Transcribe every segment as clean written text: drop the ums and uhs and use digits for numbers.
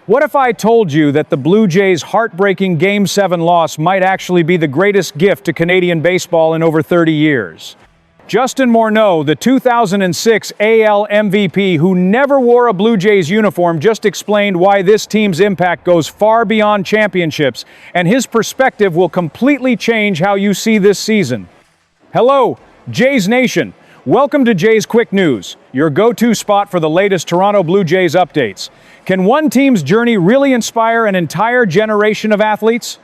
What if I told you that the Blue Jays' heartbreaking Game 7 loss might actually be the greatest gift to Canadian baseball in over 30 years? Justin Morneau, the 2006 AL MVP who never wore a Blue Jays uniform, just explained why this team's impact goes far beyond championships, and his perspective will completely change how you see this season. Hello, Jays Nation. Welcome to Jays Quick News, your go-to spot for the latest Toronto Blue Jays updates. Can one team's journey really inspire an entire generation of athletes?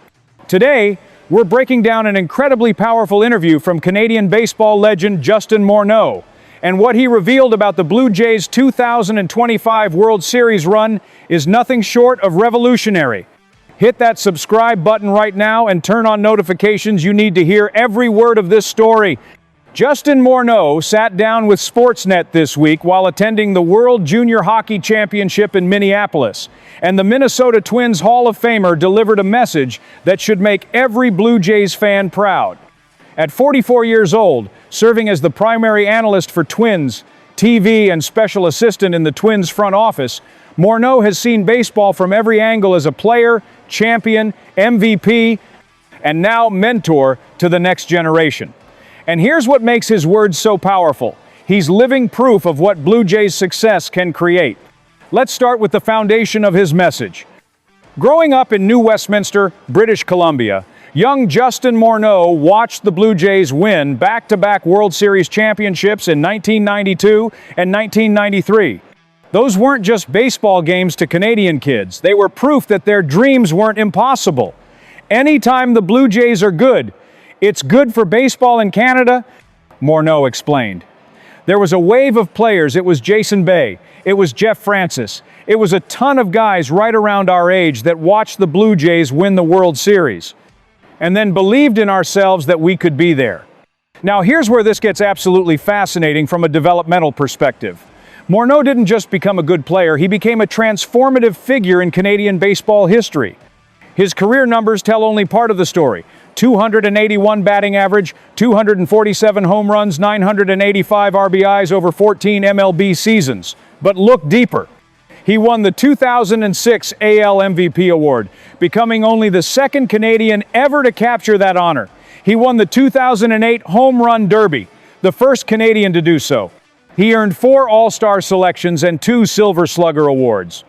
Today, we're breaking down an incredibly powerful interview from Canadian baseball legend Justin Morneau, and what he revealed about the Blue Jays' 2025 World Series run is nothing short of revolutionary. Hit that subscribe button right now and turn on notifications. You need to hear every word of this story. Justin Morneau sat down with Sportsnet this week while attending the World Junior Hockey Championship in Minneapolis, and the Minnesota Twins Hall of Famer delivered a message that should make every Blue Jays fan proud. At 44 years old, serving as the primary analyst for Twins TV and special assistant in the Twins front office, Morneau has seen baseball from every angle as a player, champion, MVP, and now mentor to the next generation. And here's what makes his words so powerful. He's living proof of what Blue Jays' success can create. Let's start with the foundation of his message. Growing up in New Westminster, British Columbia, young Justin Morneau watched the Blue Jays win back-to-back World Series championships in 1992 and 1993. Those weren't just baseball games to Canadian kids. They were proof that their dreams weren't impossible. Anytime the Blue Jays are good, it's good for baseball in Canada, Morneau explained. There was a wave of players. It was Jason Bay. It was Jeff Francis. It was a ton of guys right around our age that watched the Blue Jays win the World Series, and then believed in ourselves that we could be there. Now here's where this gets absolutely fascinating from a developmental perspective. Morneau didn't just become a good player, he became a transformative figure in Canadian baseball history. His career numbers tell only part of the story. 281 batting average, 247 home runs, 985 RBIs over 14 MLB seasons. But look deeper. He won the 2006 AL MVP award, becoming only the second Canadian ever to capture that honor. He won the 2008 Home Run Derby, the first Canadian to do so. He earned 4 All-Star selections and 2 Silver Slugger awards.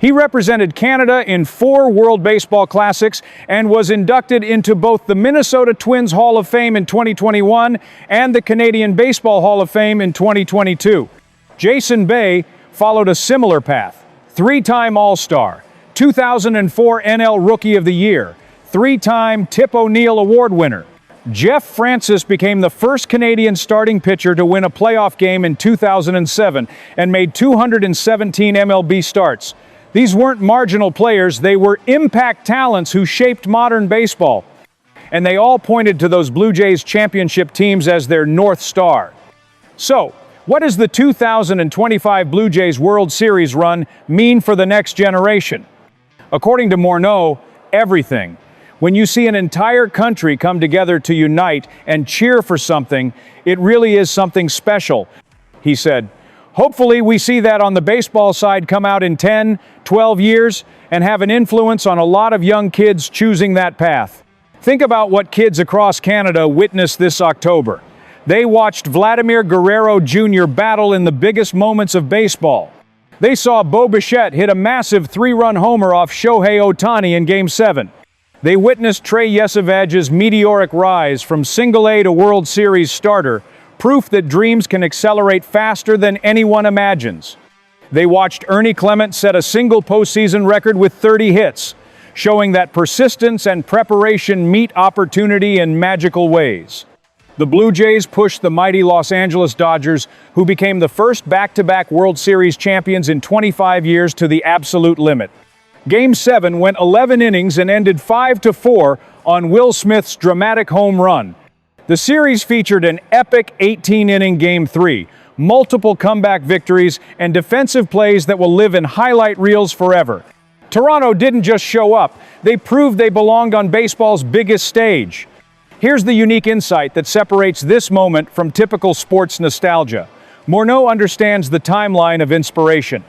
He represented Canada in 4 World Baseball Classics and was inducted into both the Minnesota Twins Hall of Fame in 2021 and the Canadian Baseball Hall of Fame in 2022. Jason Bay followed a similar path. 3-time All-Star, 2004 NL Rookie of the Year, 3-time Tip O'Neill Award winner. Jeff Francis became the first Canadian starting pitcher to win a playoff game in 2007 and made 217 MLB starts. These weren't marginal players, they were impact talents who shaped modern baseball. And they all pointed to those Blue Jays championship teams as their North Star. So, what does the 2025 Blue Jays World Series run mean for the next generation? According to Morneau, everything. When you see an entire country come together to unite and cheer for something, it really is something special, he said. Hopefully we see that on the baseball side come out in 10, 12 years and have an influence on a lot of young kids choosing that path. Think about what kids across Canada witnessed this October. They watched Vladimir Guerrero Jr. battle in the biggest moments of baseball. They saw Bichette hit a massive 3-run homer off Shohei Ohtani in Game 7. They witnessed Trey Yesavage's meteoric rise from single-A to World Series starter, proof that dreams can accelerate faster than anyone imagines. They watched Ernie Clement set a single postseason record with 30 hits, showing that persistence and preparation meet opportunity in magical ways. The Blue Jays pushed the mighty Los Angeles Dodgers, who became the first back-to-back World Series champions in 25 years, to the absolute limit. Game 7 went 11 innings and ended 5-4 on Will Smith's dramatic home run. The series featured an epic 18-inning Game 3, multiple comeback victories, and defensive plays that will live in highlight reels forever. Toronto didn't just show up, they proved they belonged on baseball's biggest stage. Here's the unique insight that separates this moment from typical sports nostalgia. Morneau understands the timeline of inspiration.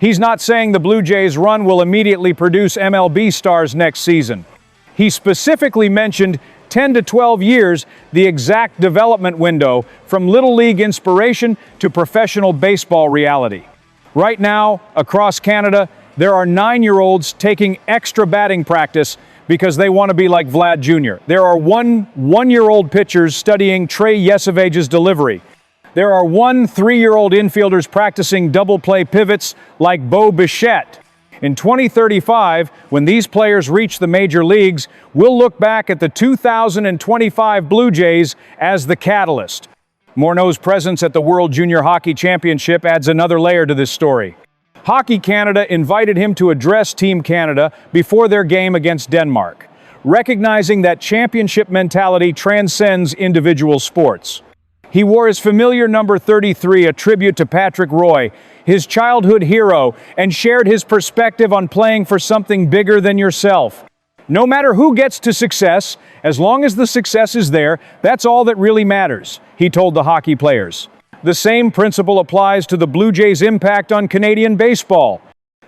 He's not saying the Blue Jays' run will immediately produce MLB stars next season. He specifically mentioned 10 to 12 years, the exact development window from Little League inspiration to professional baseball reality. Right now, across Canada, there are 9-year-olds taking extra batting practice because they want to be like Vlad Jr. There are one-year-old pitchers studying Trey Yesavage's delivery. There are 3-year-old infielders practicing double play pivots like Bichette. In 2035, when these players reach the major leagues, we'll look back at the 2025 Blue Jays as the catalyst. Morneau's presence at the World Junior Hockey Championship adds another layer to this story. Hockey Canada invited him to address Team Canada before their game against Denmark, recognizing that championship mentality transcends individual sports. He wore his familiar number 33, a tribute to Patrick Roy, his childhood hero, and shared his perspective on playing for something bigger than yourself. No matter who gets to success, as long as the success is there, that's all that really matters, he told the hockey players. The same principle applies to the Blue Jays' impact on Canadian baseball.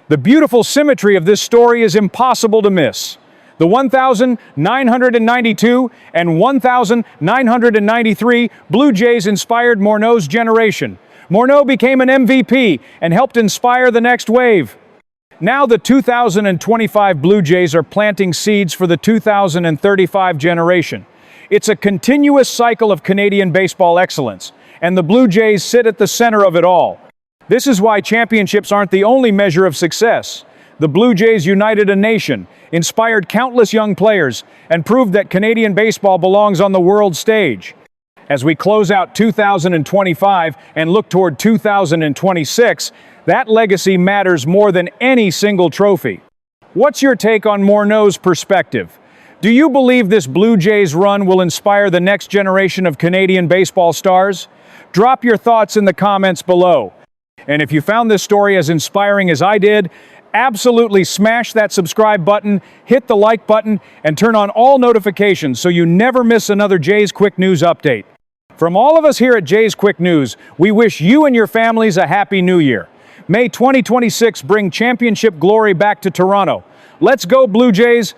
The beautiful symmetry of this story is impossible to miss. The 1,992 and 1,993 Blue Jays inspired Morneau's generation. Morneau became an MVP and helped inspire the next wave. Now the 2025 Blue Jays are planting seeds for the 2035 generation. It's a continuous cycle of Canadian baseball excellence, and the Blue Jays sit at the center of it all. This is why championships aren't the only measure of success. The Blue Jays united a nation, inspired countless young players, and proved that Canadian baseball belongs on the world stage. As we close out 2025 and look toward 2026, that legacy matters more than any single trophy. What's your take on Morneau's perspective? Do you believe this Blue Jays run will inspire the next generation of Canadian baseball stars? Drop your thoughts in the comments below. And if you found this story as inspiring as I did, absolutely smash that subscribe button, hit the like button, and turn on all notifications so you never miss another Jays Quick News update. From all of us here at Jays Quick News, we wish you and your families a happy new year. May 2026 bring championship glory back to Toronto. Let's go, Blue Jays!